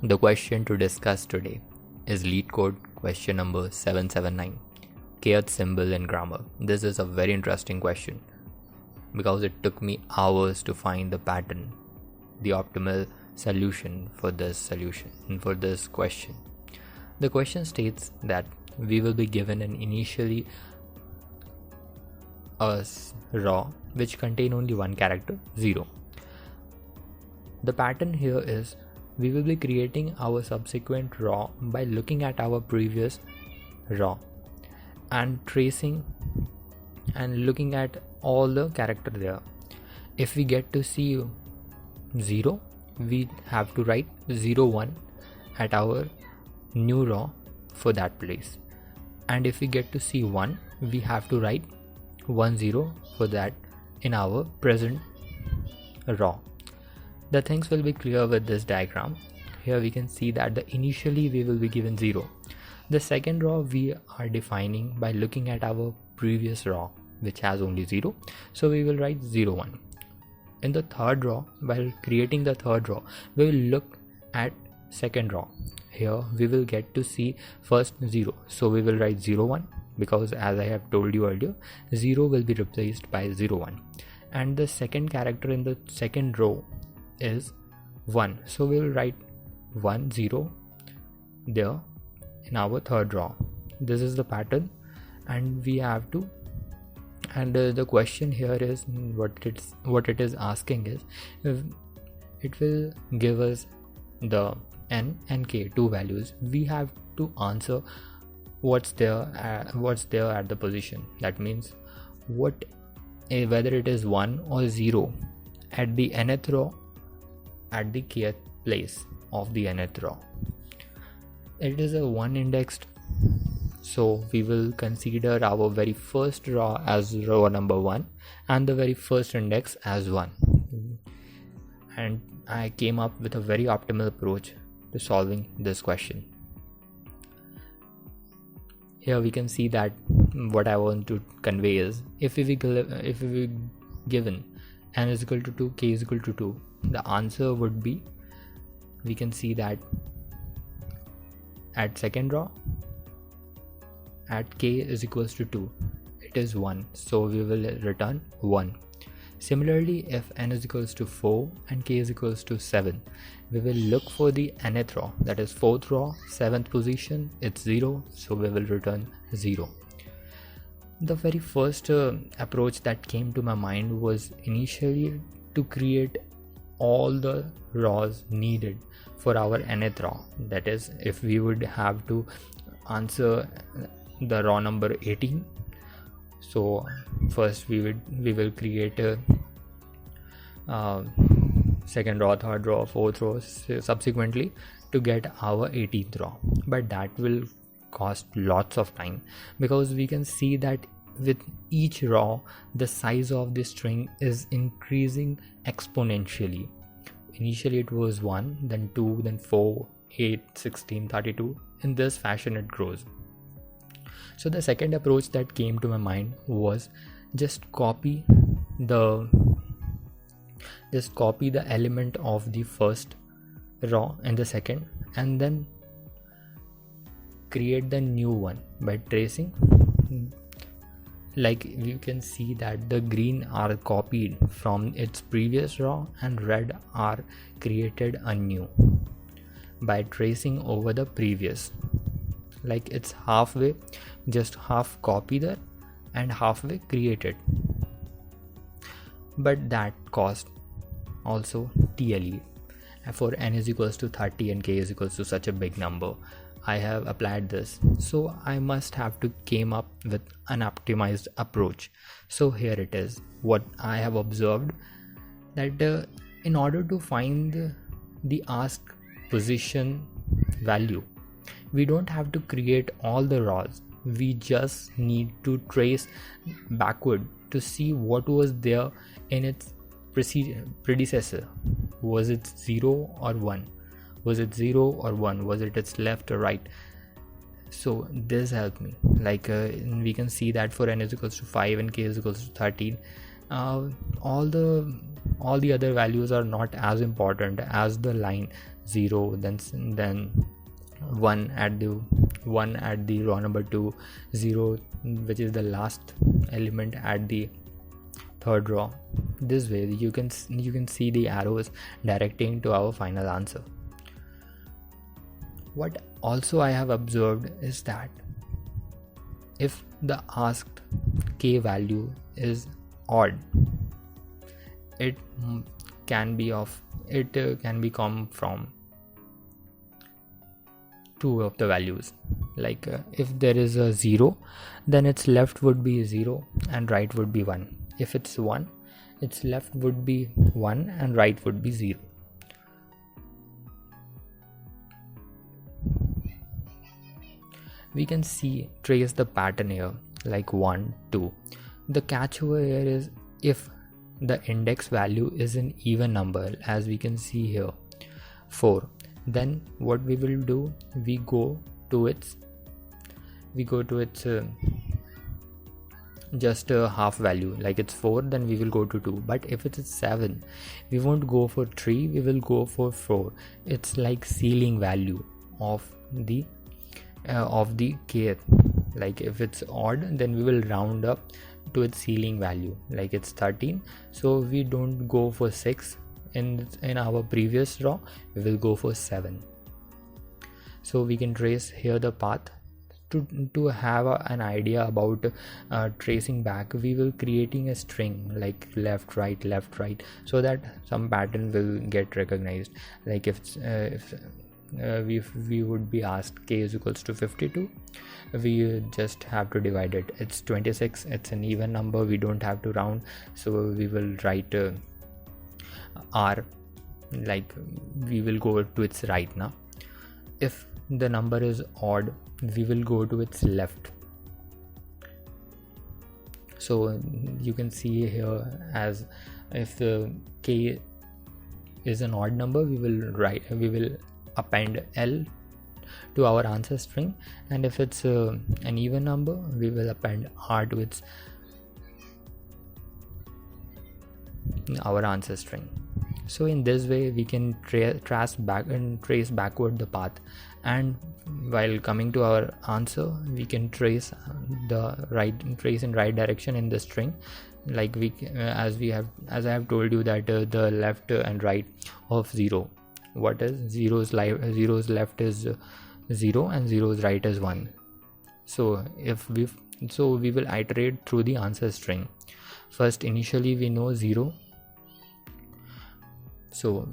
The question to discuss today is LeetCode question number 779, Kth symbol in grammar. This is a very interesting question because it took me hours to find the pattern, the optimal solution for this question. The question states that we will be given an initially a raw which contain only one character, 0. The pattern here is we will be creating our subsequent raw by looking at our previous raw and tracing and looking at all the character there. If we get to see 0, we have to write 0, 1 at our new raw for that place, and if we get to see 1, we have to write 1, 0 for that in our present raw. The things will be clear with this diagram. Here we can see that initially we will be given 0. The second raw we are defining by looking at our previous raw which has only 0, so we will write 0, 1. In the third raw, while creating the third raw, we will look at second raw. Here we will get to see first 0, so we will write 0, 1 because as I have told you earlier, 0 will be replaced by 0, 1, and the second character in the second row is 1, so we will write 1, 0 there in our third raw. This is the pattern, and we have to, and the question here is what it is asking is if it will give us the n and k, two values. We have to answer what's there at the position. That means whether it is 1 or 0 at the nth row, at the kth place of the nth row. It is a 1 indexed, so we will consider our very first raw as row number 1 and the very first index as 1. And I came up with a very optimal approach to solving this question. Here we can see that what I want to convey is if we given n is equal to 2, k is equal to 2, the answer would be, we can see that at second raw at k is equals to 2, it is 1, so we will return 1. Similarly, if n is equals to 4 and k is equals to 7, we will look for the nth raw, that is fourth raw, 7th position, it's 0, so we will return 0. The very first approach that came to my mind was initially to create all the raws needed for our nth raw. That is, if we would have to answer the raw number 18, so first we will create a second raw, third raw, fourth raw subsequently to get our 18th raw, but that will cost lots of time because we can see that with each raw the size of the string is increasing exponentially. Initially it was 1, then 2, then 4, 8, 16, 32. In this fashion it grows. So the second approach that came to my mind was just copy the element of the first raw and the second, and then create the new one by tracing. Like you can see that the green are copied from its previous raw and red are created anew by tracing over the previous. Like it's halfway, just half copy that and halfway created, but that cost also TLE. For n is equals to 30 and k is equals to such a big number, I have applied this, so I must have to came up with an optimized approach. So here it is, what I have observed, that in order to find the ask position value, we don't have to create all the raws, we just need to trace backward to see what was there in its predecessor. Was it 0 or 1? Was it 0 or 1? Was it its left or right? So this helped me. Like we can see that for n is equals to 5 and k is equals to 13, all the other values are not as important as the line 0, then 1 at the row number 2, 0 which is the last element at the third row. This way you can see the arrows directing to our final answer. What also I have observed is that if the asked k value is odd, it can be come from two of the values. Like if there is a 0, then its left would be 0 and right would be 1. If it's 1, its left would be 1 and right would be 0. We can trace the pattern here, like 1, 2. The catch over here is if the index value is an even number, as we can see here, 4, then what we will do, we go to its just a half value, like it's 4, then we will go to 2. But if it's 7, we won't go for 3, we will go for 4. It's like ceiling value of the kth. Like if it's odd, then we will round up to its ceiling value, like it's 13, so we don't go for 6 in our previous row, we will go for 7. So we can trace here the path. To have an idea about tracing back, we will creating a string like left right, so that some pattern will get recognized. Like if we would be asked k is equals to 52, we just have to divide it. It's 26, it's an even number, we don't have to round, so we will write r, like we will go to its right now. If the number is odd, we will go to its left. So you can see here, as if the k is an odd number, we will append L to our answer string, and if it's an even number, we will append R to its our answer string. So in this way we can trace backward the path, and while coming to our answer, we can trace in right direction in the string. Like as I have told you that the left and right of 0, what is 0's left is 0 and 0's right is 1. So we will iterate through the answer string. First, initially we know 0. So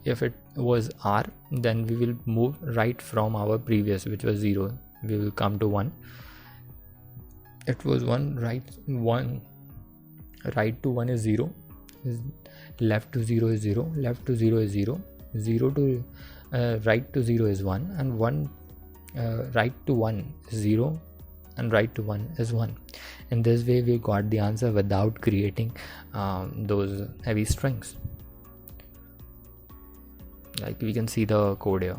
if it was R, then we will move right from our previous, which was 0. We will come to 1. It was 1, right to 1 is 0, left to 0 is 0, left to 0 is 0, 0 to right to 0 is 1, and 1 right to 1 is 0, and right to 1 is 1. In this way we got the answer without creating those heavy strings. Like we can see the code here,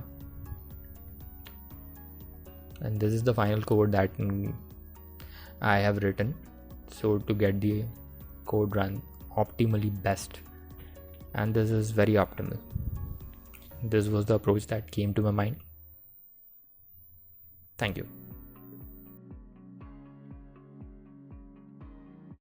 and this is the final code that I have written, so to get the code run optimally best, and this is very optimal. This was the approach that came to my mind. Thank you.